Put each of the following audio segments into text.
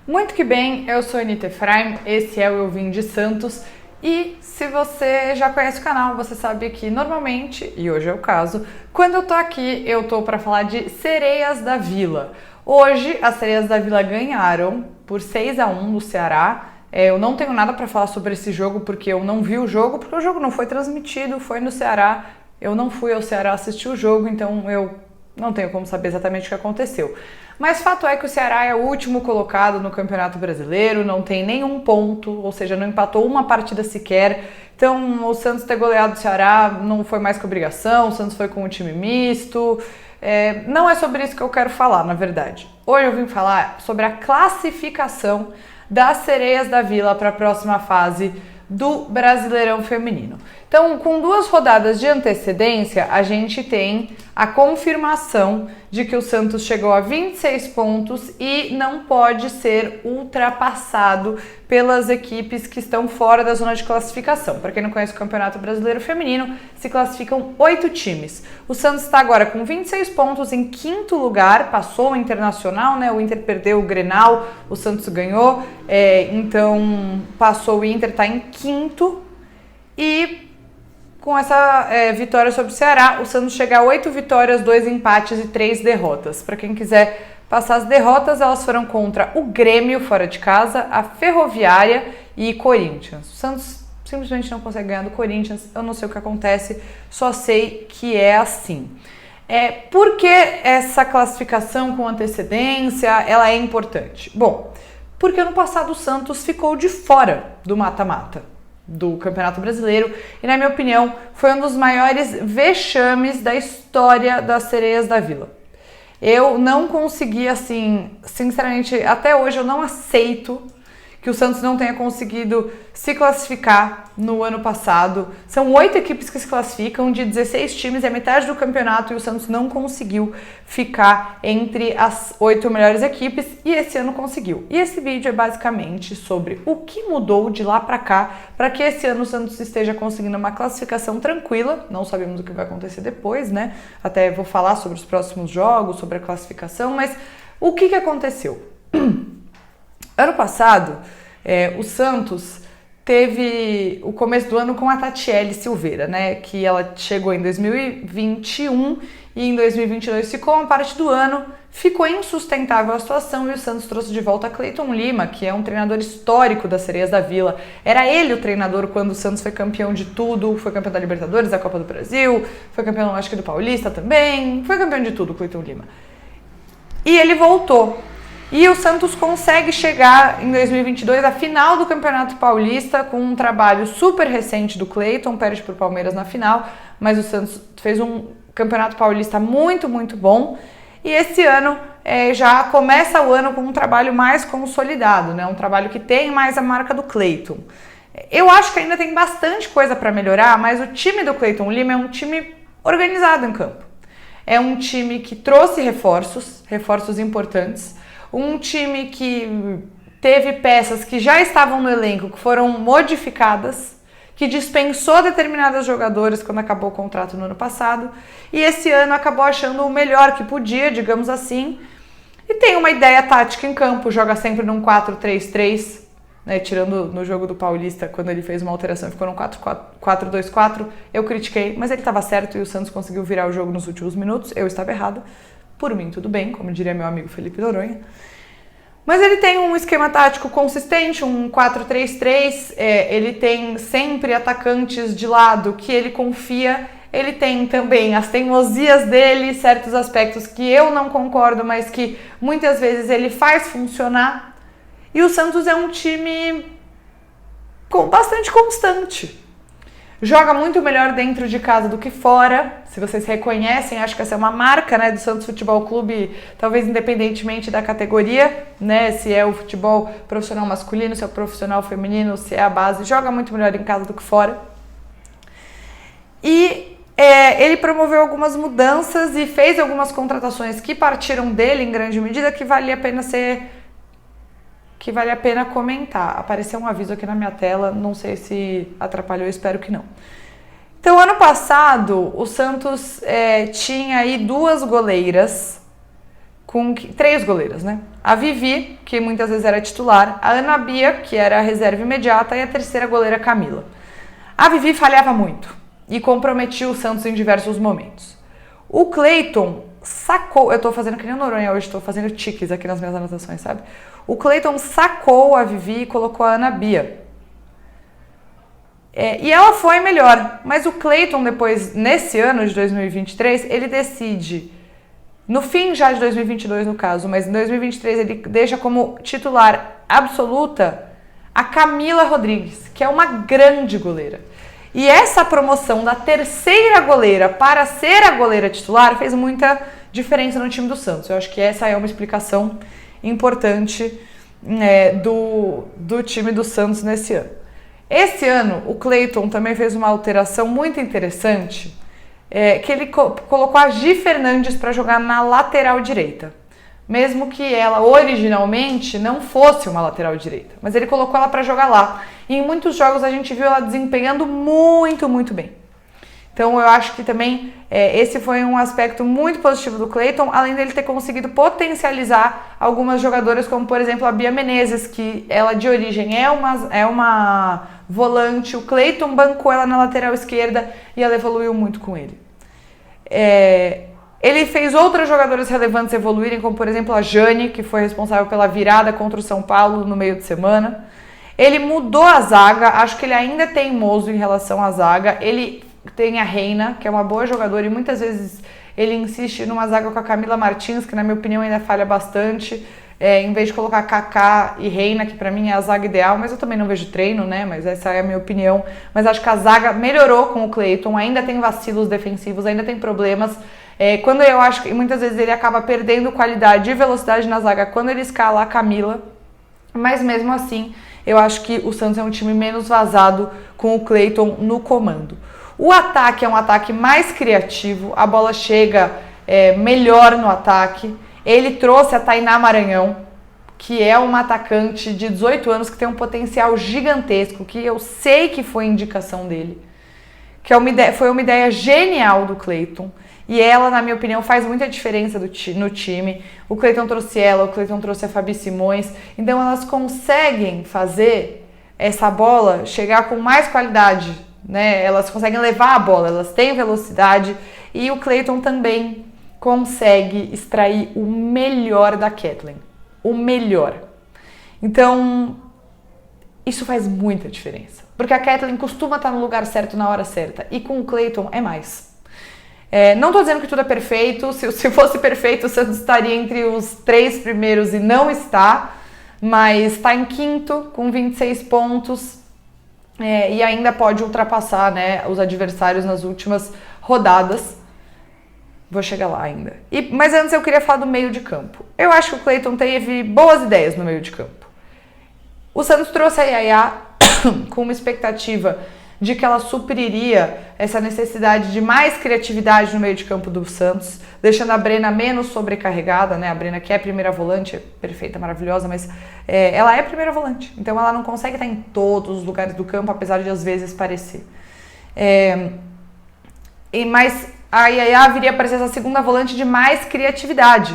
Muito que bem, eu sou a Anitta Efraim, esse é o Eu Vim de Santos e se você já conhece o canal, você sabe que normalmente, e hoje é o caso, quando eu tô aqui, eu tô para falar de Sereias da Vila. Hoje, as Sereias da Vila ganharam por 6-1 do Ceará. Eu não tenho nada para falar sobre esse jogo porque eu não vi o jogo, porque o jogo não foi transmitido, foi no Ceará. Eu não fui ao Ceará assistir o jogo, então eu não tenho como saber exatamente o que aconteceu. Mas fato é que o Ceará é o último colocado no Campeonato Brasileiro, não tem nenhum ponto, ou seja, não empatou uma partida sequer. Então o Santos ter goleado o Ceará não foi mais que obrigação, o Santos foi com um time misto. Não é sobre isso que eu quero falar, na verdade. Hoje eu vim falar sobre a classificação das Sereias da Vila para a próxima fase do Brasileirão Feminino. Então, com 2 rodadas de antecedência, a gente tem a confirmação de que o Santos chegou a 26 pontos e não pode ser ultrapassado pelas equipes que estão fora da zona de classificação. Para quem não conhece o Campeonato Brasileiro Feminino, se classificam 8 times. O Santos está agora com 26 pontos em 5º lugar, passou o Internacional, né? O Inter perdeu o Grenal, o Santos ganhou, então passou o Inter, está em 5º e com essa vitória sobre o Ceará, o Santos chega a 8 vitórias, 2 empates e 3 derrotas. Para quem quiser passar as derrotas, elas foram contra o Grêmio fora de casa, a Ferroviária e Corinthians. O Santos simplesmente não consegue ganhar do Corinthians, eu não sei o que acontece, só sei que é assim. Por que essa classificação com antecedência ela é importante? Bom, porque no passado o Santos ficou de fora do mata-mata do Campeonato Brasileiro e, na minha opinião, foi um dos maiores vexames da história das Sereias da Vila. Eu não consegui, assim, sinceramente, até hoje eu não aceito que o Santos não tenha conseguido se classificar no ano passado. São 8 equipes que se classificam, de 16 times, é metade do campeonato e o Santos não conseguiu ficar entre as 8 melhores equipes e esse ano conseguiu. E esse vídeo é basicamente sobre o que mudou de lá para cá para que esse ano o Santos esteja conseguindo uma classificação tranquila. Não sabemos o que vai acontecer depois, né? Até vou falar sobre os próximos jogos, sobre a classificação, mas o que aconteceu? Ano passado, o Santos teve o começo do ano com a Tatiele Silveira, né? Que ela chegou em 2021 e em 2022 ficou uma parte do ano, ficou insustentável a situação e o Santos trouxe de volta Cleiton Lima, que é um treinador histórico das Sereias da Vila. Era ele o treinador quando o Santos foi campeão de tudo, foi campeão da Libertadores, da Copa do Brasil, foi campeão, acho que do Paulista também, foi campeão de tudo, Cleiton Lima. E ele voltou. E o Santos consegue chegar em 2022 à final do Campeonato Paulista com um trabalho super recente do Cleiton, perde para o Palmeiras na final, mas o Santos fez um Campeonato Paulista muito, muito bom. E esse ano já começa o ano com um trabalho mais consolidado, né? Um trabalho que tem mais a marca do Cleiton. Eu acho que ainda tem bastante coisa para melhorar, mas o time do Cleiton Lima é um time organizado em campo. É um time que trouxe reforços importantes. Um time que teve peças que já estavam no elenco, que foram modificadas, que dispensou determinadas jogadoras quando acabou o contrato no ano passado, e esse ano acabou achando o melhor que podia, digamos assim, e tem uma ideia tática em campo, joga sempre num 4-3-3, né, tirando no jogo do Paulista, quando ele fez uma alteração e ficou num 4-2-4, eu critiquei, mas ele estava certo e o Santos conseguiu virar o jogo nos últimos minutos, eu estava errado. Por mim, tudo bem, como diria meu amigo Felipe Noronha. Mas ele tem um esquema tático consistente, um 4-3-3, ele tem sempre atacantes de lado que ele confia, ele tem também as teimosias dele, certos aspectos que eu não concordo, mas que muitas vezes ele faz funcionar. E o Santos é um time bastante constante. Joga muito melhor dentro de casa do que fora. Se vocês reconhecem, acho que essa é uma marca, né, do Santos Futebol Clube, talvez independentemente da categoria, né, se é o futebol profissional masculino, se é o profissional feminino, se é a base, joga muito melhor em casa do que fora. E ele promoveu algumas mudanças e fez algumas contratações que partiram dele em grande medida que vale a pena comentar. Apareceu um aviso aqui na minha tela, não sei se atrapalhou, espero que não. Então, ano passado, o Santos tinha aí 2 goleiras com 3 goleiras, né? A Vivi, que muitas vezes era titular, a Ana Bia, que era a reserva imediata, e a terceira goleira, Camila. A Vivi falhava muito e comprometia o Santos em diversos momentos. O Cleiton sacou... Eu tô fazendo que nem o Noronha hoje, tô fazendo tiques aqui nas minhas anotações, sabe? O Cleiton sacou a Vivi e colocou a Ana Bia. E ela foi melhor, mas o Cleiton depois, nesse ano de 2023, ele decide, no fim já de 2022 no caso, mas em 2023 ele deixa como titular absoluta a Camila Rodrigues, que é uma grande goleira. E essa promoção da terceira goleira para ser a goleira titular fez muita diferença no time do Santos. Eu acho que essa é uma explicação importante do time do Santos nesse ano. Esse ano, o Cleiton também fez uma alteração muito interessante, que ele colocou a Gi Fernandes para jogar na lateral direita. Mesmo que ela originalmente não fosse uma lateral direita. Mas ele colocou ela para jogar lá. E em muitos jogos a gente viu ela desempenhando muito, muito bem. Então eu acho que também esse foi um aspecto muito positivo do Cleiton, além dele ter conseguido potencializar algumas jogadoras, como por exemplo a Bia Menezes, que ela de origem é uma volante. O Cleiton bancou ela na lateral esquerda e ela evoluiu muito com ele. Ele fez outras jogadoras relevantes evoluírem, como por exemplo a Jane, que foi responsável pela virada contra o São Paulo no meio de semana. Ele mudou a zaga, acho que ele ainda é teimoso em relação à zaga. Ele tem a Reina, que é uma boa jogadora, e muitas vezes ele insiste numa zaga com a Camila Martins, que na minha opinião ainda falha bastante, em vez de colocar Kaká e Reina, que pra mim é a zaga ideal, mas eu também não vejo treino, né, mas essa é a minha opinião. Mas acho que a zaga melhorou com o Cleiton, ainda tem vacilos defensivos, ainda tem problemas. Quando eu acho que muitas vezes ele acaba perdendo qualidade e velocidade na zaga quando ele escala a Camila, mas mesmo assim eu acho que o Santos é um time menos vazado com o Cleiton no comando. O ataque é um ataque mais criativo, a bola chega melhor no ataque. Ele trouxe a Tainá Maranhão, que é uma atacante de 18 anos que tem um potencial gigantesco, que eu sei que foi indicação dele, que foi uma ideia genial do Cleiton. E ela, na minha opinião, faz muita diferença no time. O Cleiton trouxe ela, o Cleiton trouxe a Fabi Simões. Então elas conseguem fazer essa bola chegar com mais qualidade, né? Elas conseguem levar a bola, elas têm velocidade. E o Cleiton também consegue extrair o melhor da Kathleen. O melhor. Então, isso faz muita diferença. Porque a Kathleen costuma estar no lugar certo na hora certa. E com o Cleiton é mais. Não estou dizendo que tudo é perfeito. Se fosse perfeito, o Santos estaria entre os 3 primeiros e não está. Mas está em quinto, com 26 pontos. E ainda pode ultrapassar, né, os adversários nas últimas rodadas. Vou chegar lá ainda. Mas antes eu queria falar do meio de campo. Eu acho que o Cleiton teve boas ideias no meio de campo. O Santos trouxe a Yaya com uma expectativa de que ela supriria essa necessidade de mais criatividade no meio de campo do Santos, deixando a Brena menos sobrecarregada, né? A Brena, que é primeira volante, é perfeita, maravilhosa, mas ela é primeira volante, então ela não consegue estar em todos os lugares do campo, apesar de às vezes parecer. Mas a Yaya viria para ser essa segunda volante de mais criatividade,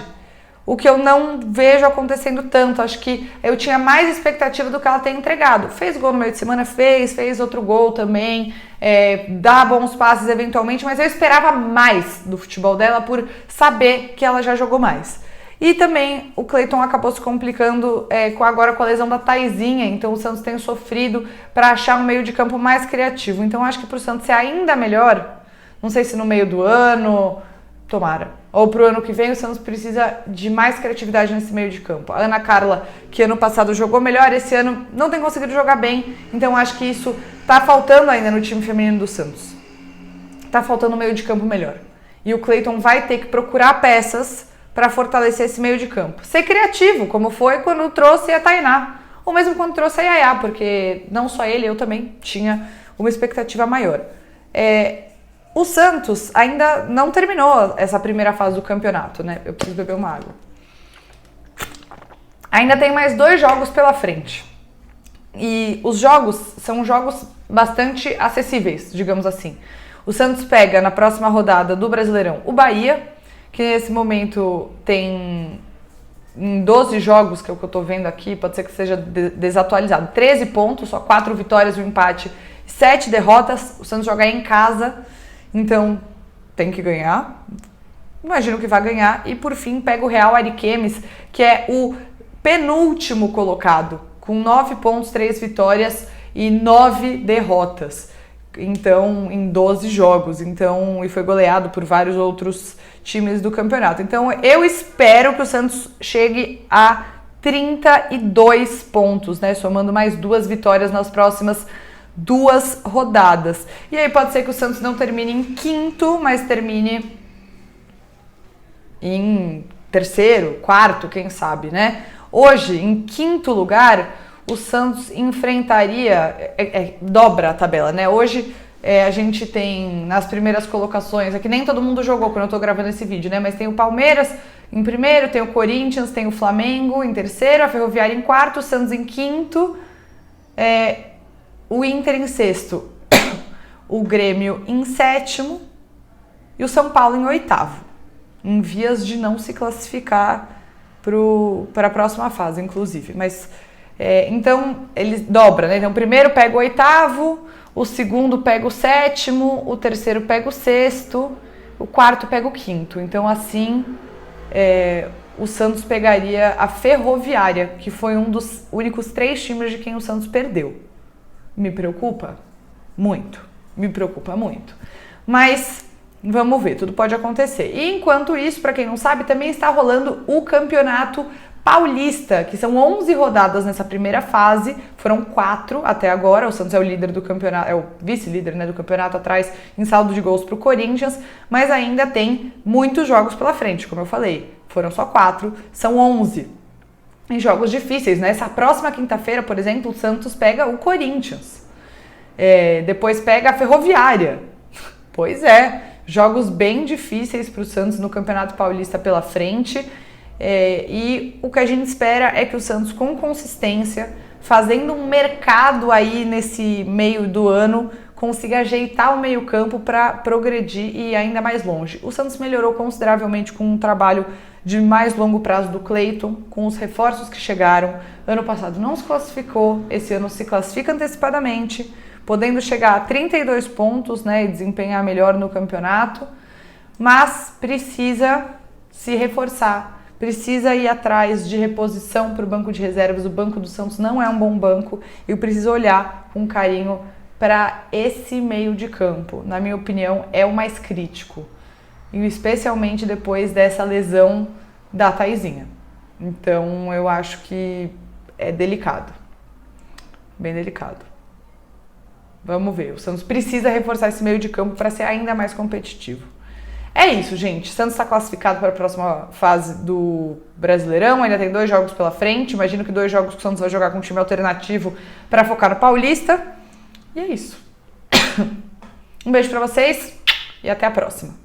o que eu não vejo acontecendo tanto. Acho que eu tinha mais expectativa do que ela tem entregado. Fez gol no meio de semana? Fez outro gol também, dá bons passes eventualmente, mas eu esperava mais do futebol dela por saber que ela já jogou mais. E também o Cleiton acabou se complicando agora com a lesão da Taizinha, então o Santos tem sofrido para achar um meio de campo mais criativo. Então acho que para o Santos ser ainda melhor, não sei se no meio do ano, tomara, ou pro ano que vem, o Santos precisa de mais criatividade nesse meio de campo. A Ana Carla, que ano passado jogou melhor, esse ano não tem conseguido jogar bem, então acho que isso tá faltando ainda no time feminino do Santos. Tá faltando um meio de campo melhor. E o Cleiton vai ter que procurar peças para fortalecer esse meio de campo. Ser criativo, como foi quando trouxe a Tainá, ou mesmo quando trouxe a Yaya, porque não só ele, eu também tinha uma expectativa maior. O Santos ainda não terminou essa primeira fase do campeonato, né? Eu preciso beber uma água. Ainda tem mais 2 jogos pela frente. E os jogos são jogos bastante acessíveis, digamos assim. O Santos pega na próxima rodada do Brasileirão o Bahia, que nesse momento tem em 12 jogos, que é o que eu tô vendo aqui, pode ser que seja desatualizado. 13 pontos, só 4 vitórias e um empate, 7 derrotas. O Santos joga em casa, então tem que ganhar. Imagino que vai ganhar. E por fim pega o Real Ariquemes, que é o penúltimo colocado, com 9 pontos, 3 vitórias e 9 derrotas. Então, em 12 jogos. Então, e foi goleado por vários outros times do campeonato. Então, eu espero que o Santos chegue a 32 pontos, né? Somando mais 2 vitórias nas próximas 2 rodadas. E aí pode ser que o Santos não termine em quinto, mas termine em terceiro, quarto, quem sabe, né? Hoje, em quinto lugar, o Santos enfrentaria, dobra a tabela, né? Hoje a gente tem nas primeiras colocações, é que nem todo mundo jogou quando eu tô gravando esse vídeo, né? Mas tem o Palmeiras em primeiro, tem o Corinthians, tem o Flamengo em terceiro, a Ferroviária em quarto, o Santos em quinto, o Inter em sexto, o Grêmio em sétimo e o São Paulo em oitavo, em vias de não se classificar para a próxima fase, inclusive. Mas então ele dobra, né? Então o primeiro pega o oitavo, o segundo pega o sétimo, o terceiro pega o sexto, o quarto pega o quinto. Então assim o Santos pegaria a Ferroviária, que foi um dos únicos 3 times de quem o Santos perdeu. Me preocupa? Muito. Me preocupa muito. Mas vamos ver, tudo pode acontecer. E enquanto isso, para quem não sabe, também está rolando o Campeonato Paulista, que são 11 rodadas nessa primeira fase, foram 4 até agora. O Santos é o líder do campeonato, é o vice-líder, né, do campeonato, atrás em saldo de gols para o Corinthians, mas ainda tem muitos jogos pela frente, como eu falei. Foram só 4, são 11. Em jogos difíceis, né? Essa próxima quinta-feira, por exemplo, o Santos pega o Corinthians. Depois pega a Ferroviária. Pois é, jogos bem difíceis para o Santos no Campeonato Paulista pela frente. E o que a gente espera é que o Santos, com consistência, fazendo um mercado aí nesse meio do ano, consiga ajeitar o meio-campo para progredir e ir ainda mais longe. O Santos melhorou consideravelmente com um trabalho de mais longo prazo do Cleiton, com os reforços que chegaram. Ano passado não se classificou, esse ano se classifica antecipadamente, podendo chegar a 32 pontos, né, e desempenhar melhor no campeonato, mas precisa se reforçar. Precisa ir atrás de reposição para o banco de reservas. O banco do Santos não é um bom banco e eu preciso olhar com carinho para esse meio de campo. Na minha opinião, é o mais crítico, e especialmente depois dessa lesão da Thaisinha. Então eu acho que é delicado, bem delicado. Vamos ver, o Santos precisa reforçar esse meio de campo para ser ainda mais competitivo. É isso, gente. Santos está classificado para a próxima fase do Brasileirão. Ainda tem 2 jogos pela frente. Imagino que 2 jogos que o Santos vai jogar com um time alternativo para focar no Paulista. E é isso. Um beijo para vocês e até a próxima.